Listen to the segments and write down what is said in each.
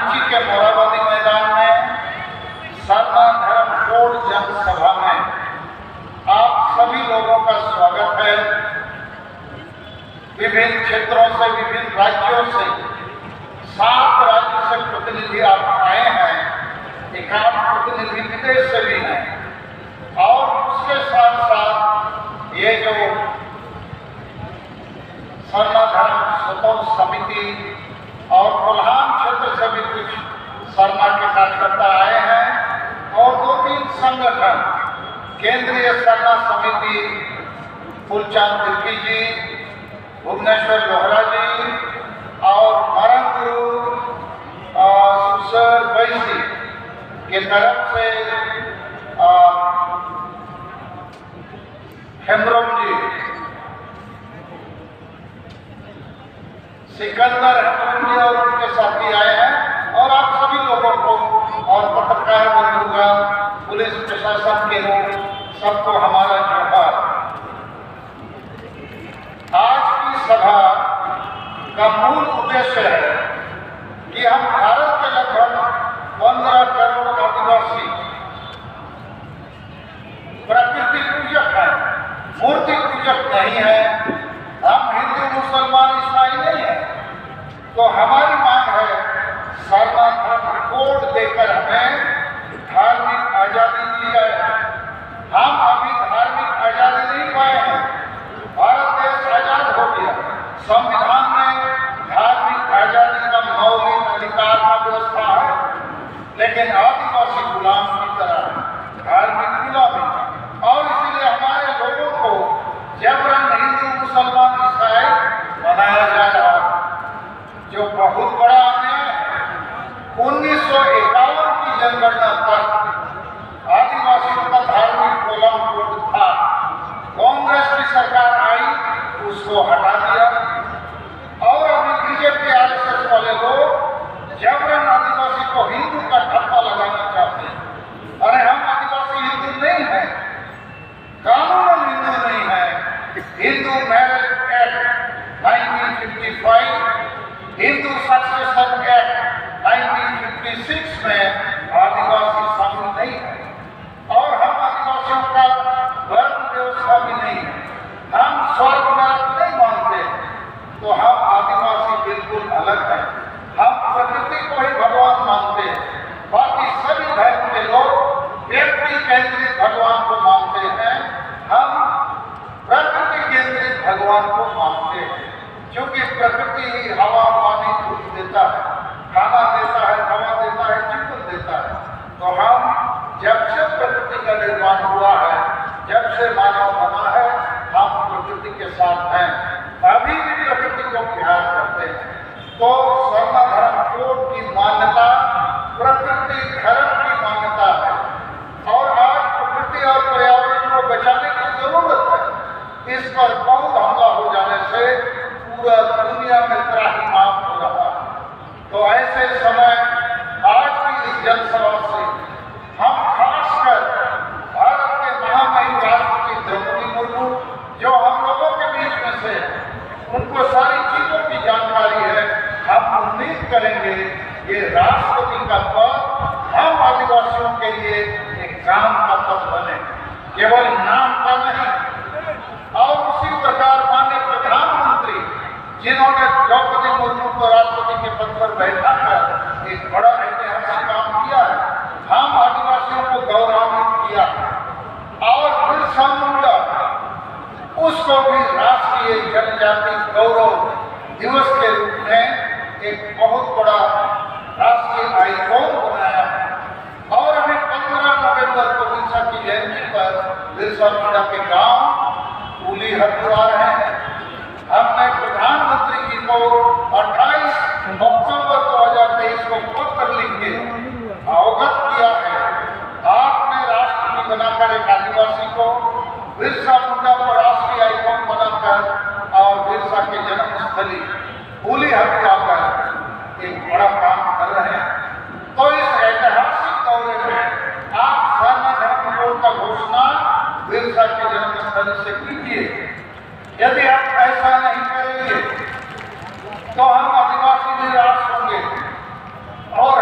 रांची के मोराबादी मैदान में सरना धर्म कोड जनसभा में आप सभी लोगों का स्वागत है। विभिन्न क्षेत्रों से, विभिन्न राज्यों से, 7 राज्यों से प्रतिनिधि आप आए हैं, एक आध प्रतिनिधि विदेश से भी हैं, और उसके साथ साथ ये जो सरना धर्म स्वतंत्र समिति और कोल्हान क्षेत्र से भी कुछ सरना के कार्यकर्ता आए हैं, और 2-3 संगठन, केंद्रीय सरना समिति फूलचंद तिर्की जी, भुवनेश्वर लोहरा जी और मरंगुरु सुसर वैसी के तरफ से हेम्ब्रोम जी, सिकंदर हेम्ब्रोम जी और उनके साथी आए हैं, और आप सभी लोगों को और पत्रकार बंधुगण, पुलिस प्रशासन के लोग सबको हमारा जोहार। आज की सभा का मूल उद्देश्य है कि हम भारत के लगभग 15 करोड़ आदिवासी प्रकृति पूजक हैं, मूर्ति पूजक नहीं है। हम हिंदू, मुसलमान, ईसाई नहीं है। तो हमारी मांग है सरना धर्म कोड देकर हमें धार्मिक आजादी दी जाए। हम अभी धार्मिक आजादी नहीं पाए हैं। भारत देश आजाद हो गया, संविधान में धार्मिक आजादी का मौलिक अधिकार का व्यवस्था है, लेकिन आदिवासी गुलाम की तरह धार्मिक गुलामी, और इसलिए हमारे लोगों को जबरन हिंदू, मुसलमान, ईसाई बनाया जा रहा है, जो बहुत बड़ा अन्याय है। 1951 की जनगणना तक आदिवासियों का धार्मिक कोलम कोड था। कांग्रेस की सरकार आई, उसको हटा दिया, और अभी बीजेपी आरएसएस वाले लोग जबरन आदिवासी को हिंदू का ठप्पा लगाना चाहते हैं। अरे हम आदिवासी हिंदू नहीं है, कानूनन हिंदू नहीं है। Hindu marriage act 1955, Hindu succession act 1956 में आदिवासी शामिल नहीं है, और हम आदिवासियों का वर्ण व्यवस्था भी नहीं है। हम स्वर्ग नरक नहीं मानते, तो हम आदिवासी बिल्कुल अलग है। हम प्रकृति को ही भगवान मानते हैं। बाकी सभी धर्म के लोग व्यक्ति केंद्रित भगवान को मानते हैं, हम प्रकृति केंद्रित भगवान को मानते हैं। क्योंकि प्रकृति ही हवा, पानी, दूध देता है, खाना देता है, हवा देता है, जीवन देता है। तो हम जब से प्रकृति का निर्माण हुआ है, जब से मानव बना है, हम प्रकृति के साथ हैं, अभी भी प्रकृति को प्यार करते हैं। तो सरना धर्म कोड की मान्यता प्रकृति धर्म की मान्यता है, और आज प्रकृति और पर्यावरण को बचाने की जरूरत है। इस पर बहुत हमला हो जाने से पूरा दुनिया में त्राहिमाम हो रहा है। तो ऐसे समय आज की इस जनसभा से हम खासकर भारत के महामहिम राष्ट्रपति द्रौपदी मुर्मू, जो हम लोगों के बीच में से उनको सारी चीजों की जानकारी है, हम उम्मीद करेंगे ये राष्ट्रपति का पद हम आदिवासियों के लिए एक काम का पद बने, केवल नाम का नहीं। और उसी प्रकार माननीय प्रधानमंत्री, जिन्होंने द्रौपदी मुर्मू को राष्ट्रपति के पद पर बैठा कर एक बड़ा ऐतिहासिक काम किया है, हम आदिवासियों को गौरवान्वित किया, और बिरसा मुंडा उसको भी राष्ट्रीय जनजाति गौरव दिवस के रूप में एक बहुत बड़ा राष्ट्रीय आइकॉन बनाया है। और अभी 15 नवंबर को बिरसा की जयंती पर बिरसा मुंडा के गांव उली हर आ रहे हैं। हमने प्रधानमंत्री जी को 28 अक्टूबर 2023 को पत्र लिख के अवगत किया है। आपने राष्ट्रपति बनाकर एक आदिवासी को बिरसा मुंडा को राष्ट्रीय आइकॉन बनाकर और बिरसा के जन्मस्थली उली हर आकर एक बड़ा काम कर रहे हैं। तो इस ऐतिहासिक दौरे में आप सरना धर्म कोड का घोषणा बिरसा के जन्मस्थल से कीजिए। यदि आप ऐसा नहीं करेंगे तो हम आदिवासी निराश होंगे, और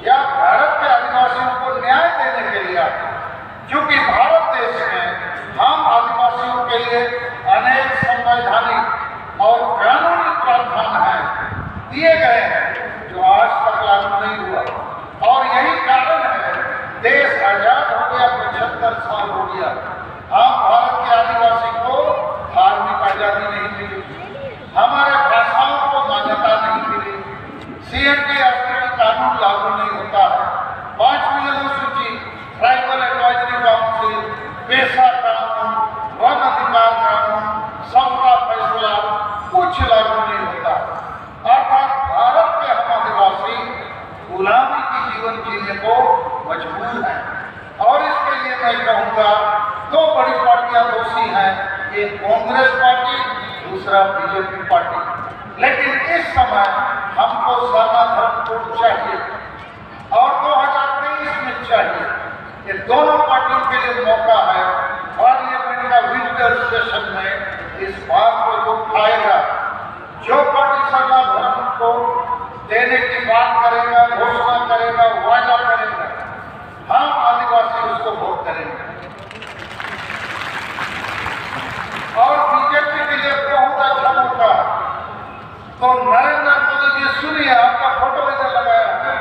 या भारत के आदिवासियों को न्याय देने के लिए आए, क्योंकि भारत देश में हम आदिवासियों के लिए अनेक संवैधानिक और कानूनी प्रावधान हैं दिए गए हैं जो आज तक लागू नहीं हुआ। और यही कारण है देश आजाद हो गया, 75 साल हो गया, हम भारत के आदिवासी को धार्मिक आजादी नहीं मिली, हमारे भाषाओं को मान्यता नहीं मिली, CNT कानून लागू नहीं होता है, 5वीं अनुसूची, ट्राइबल एडवाइजरी काउंसिल, पेशा कानून, वन अधिकार कानून, सबका फैसला कुछ लागू नहीं होता। अर्थात भारत के हम आदिवासी गुलामी की जीवन जीने को मजबूर हैं। और इसके लिए मैं कहूँगा 2 बड़ी पार्टियां दोषी हैं, एक कांग्रेस पार्टी, दूसरा बीजेपी पार्टी। लेकिन इस समय हमको सरना धर्म कोड चाहिए और 2023 में चाहिए। ये दोनों पार्टियों के लिए मौका है पार्लियामेंट का विंटर सेशन में इस बात को जो उठाएगा, जो पार्टी सरना धर्म को देने की बात करेगा, घोषणा करेगा, वायदा करेगा, हम आदिवासी उसको वोट करेंगे। और बीजेपी के लिए बहुत अच्छा मौका है। तो नरेंद्र मोदी जी सुनिए, आपका फोटो इधर लगाया है,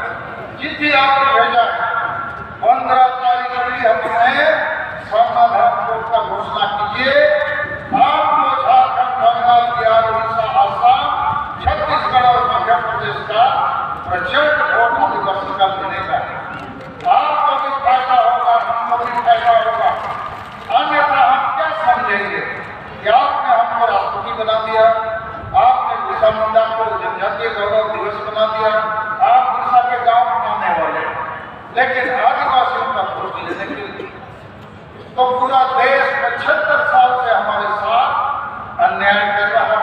चिट्ठी आपने भेजा है, 15 तारीख को हमने सरना धर्म कोड का घोषणा कीजिए। आपको झारखंड, बंगाल, बिहार, उड़ीसा, आसाम, छत्तीसगढ़ और मध्य प्रदेश का प्रचंड वोट आदिवासी का मिलेगा। आपको भी फायदा होगा, हमको भी फायदा होगा। अन्यथा हम क्या समझेंगे कि आपने हमको राष्ट्रपति बना दिया, आपने बिरसा मुंडा को जनजातीय गौरव दिवस बना दिया, आप बिरसा के गांव आने वाले, लेकिन आदिवासियों का वोट लेने के लिए तो पूरा देश 75 साल से हमारे साथ अन्याय कर रहा है,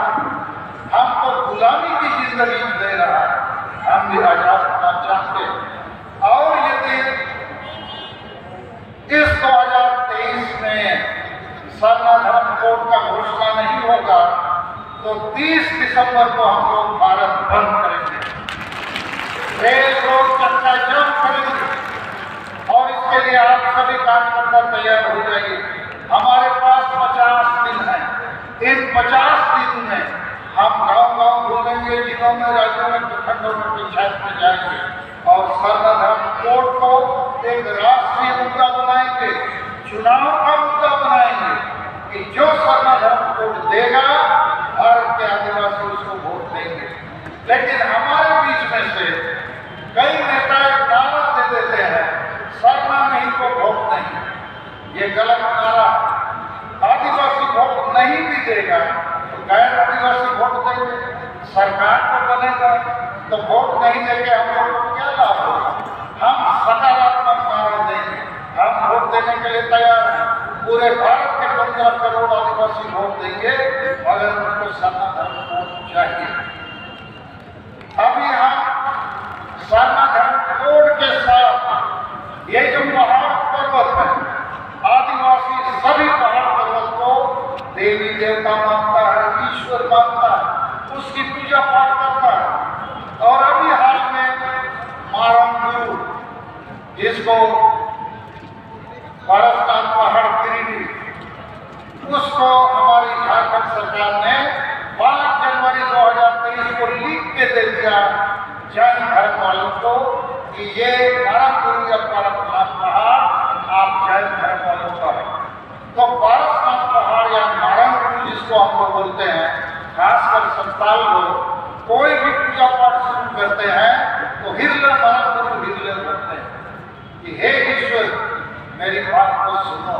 हमको गुलामी की जिंदगी दे रहा है। हम भी आजाद होना चाहते हैं। और यदि इस 2023 में सरना धर्म कोड का घोषणा नहीं होगा तो 30 दिसंबर को हम लोग भारत बंद करेंगे, रेल रोड चक्का जाम करेंगे। और इसके लिए आप सभी कार्यकर्ता तैयार हो जाइए। हमारे पास 50 दिन है। इन 50 दिन में हम गांव-गांव घूमेंगे, जिलों में, राज्यों में, प्रखंडों में, पंचायत में जाएंगे और सरना धर्म कोड को एक राष्ट्रीय मुद्दा बनाएंगे, चुनाव का मुद्दा बनाएंगे कि जो सरना धर्म कोड देगा भारत के आदिवासी उसको वोट देंगे। लेकिन हमारे बीच में से कई नेता नारा दे देते हैं, सरना नहीं तो वोट नहीं। ये गलत नारा। आदिवासी वोट नहीं भी देगा तो गैर आदिवासी वोट देंगे, सरकार को बनेगा तो वोट नहीं देंगे, हम लोगों को क्या लाभ होगा? हम सकारात्मक नारा देंगे, हम वोट देने के लिए तैयार हैं। पूरे भारत के 15 करोड़ आदिवासी वोट देंगे मगर उनको सरना धर्म कोड चाहिए। अभी हम सरना धर्म कोड के साथ ये जो पहाड़ पर्वत है, आदिवासी सभी पहाड़ पर्वत को देवी देवता मानता है, ईश्वर मानता है, उसकी पूजा पाठ करता है। और अभी हाल में मारंगुरु, जिसको पारसनाथ पहाड़ गिरिडीह, उसको हमारी झारखंड सरकार ने 5 जनवरी 2023 को लिख के दे दिया जैन धर्म वालों को कि ये मारंगुरु या पारसनाथ पहाड़ आप जैन धर्म वालों का है। तो पारसनाथ पहाड़ या मारंगुरु जिसको हम लोग बोलते हैं, खासकर संताल लोग कोई भी पूजा पाठ शुरू करते हैं तो हिरले मारंगुरु हिरले बोलते हैं कि हे ईश्वर मेरी बात को सुनो।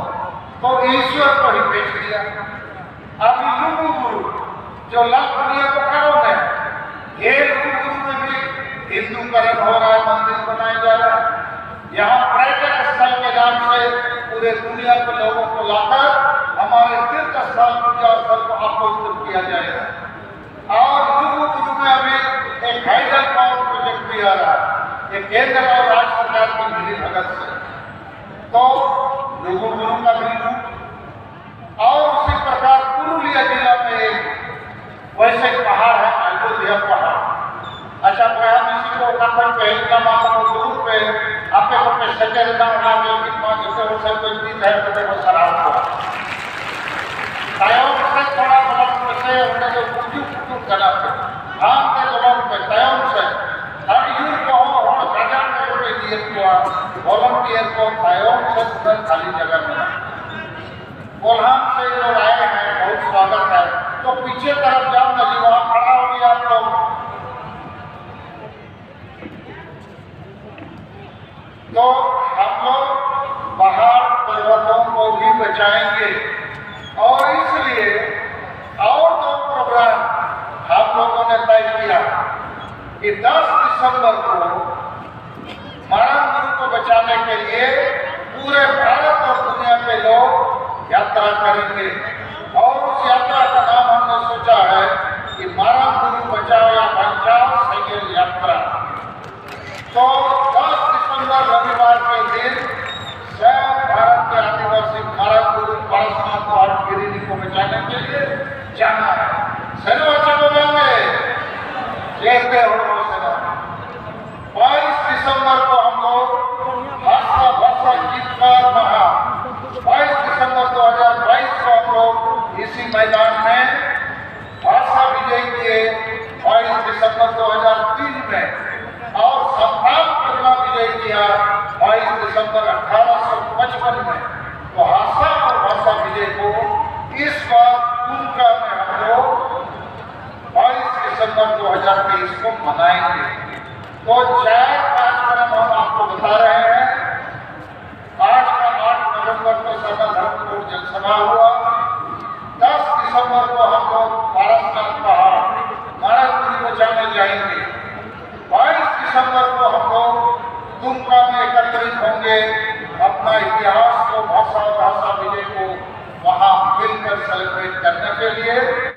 तो ईश्वर को ही बेच दिया। अभी लुगु गुरु जो लख दुनिया को करो में, ये लुगु गुरु में भी हिंदूकरण हो रहा है, मंदिर बनाए जा रहा है। यहाँ पर्यटक स्थल के नाम से पूरे दुनिया के लोगों को लाकर हमारे तीर्थ स्थल, पूजा स्थल को अपवित्र किया जाएगा। और लुगु गुरु में अभी एक हाइडल पावर प्रोजेक्ट भी आ रहा है, ये केंद्र और राज्य सरकार की मिली भगत से। तो लुगु गुरु का भी रूप। और उसी प्रकार पुरुलिया जिला में एक वैसे पहाड़ है, अयोध्या पहाड़। अच्छा, प्रयाग इसी को पहल का मामला दूर पे सेकेंडा लेकिन मां जैसे वो सब कोई भी है तो वो शराब हुआ तायों से थोड़ा बलम से उन्हें जो कुछ करा पे हम के बलम पे तायों से और यूं को हो गजन में दिए को वॉलंटियर को तायों से उधर खाली जगह में कोल्हान से जो आए हैं बहुत स्वागत है तो पीछे तरफ जाओ ना जी वहां खड़ा हो गया आप लोग तो हम लोग पहाड़ पर्वतों को भी बचाएंगे और इसलिए और दो प्रोग्राम हम लोगों ने तय किया कि 10 दिसंबर को मरण गुरु को बचाने के लिए पूरे भारत और दुनिया के लोग यात्रा करेंगे और उस यात्रा का नाम हमने सोचा है कि मरण गुरु बचाओ या बचाओ साइकिल यात्रा। तो 10 दिसंबर रविवार के दिन सब भारत के आदिवासी मरण गुरु पारसनाथ और गिरिनी को बचाने के लिए जाना है। सैनो अच्छा बोलेंगे कहते हो सेना 22 दिसंबर को हम लोग भाषा भाषा गीतकार महा 22 दिसंबर 2022 को हम लोग इसी मैदान में भाषा विजय किए 22 दिसंबर 2003 में और संतान करना विजय किया 22 दिसंबर 1855 में। तो भाषा और भाषा विजय को इस बार दुमका में हम लोग 22 दिसंबर 2023 को मनाएंगे। तो 4-5 कदम हम आपको बता रहे हैं। आज का 8 नवंबर को सभा धर्मपुर जनसभा हुआ। 10 दिसंबर को हम लोग पारसनाथ पहाड़ मरण गुरु बचाने जाएंगे। 22 दिसंबर को हम लोग दुमका में एकत्रित होंगे अपना इतिहास को भाषा और भाषा विजय को वहां मिलकर सेलिब्रेट करने के लिए।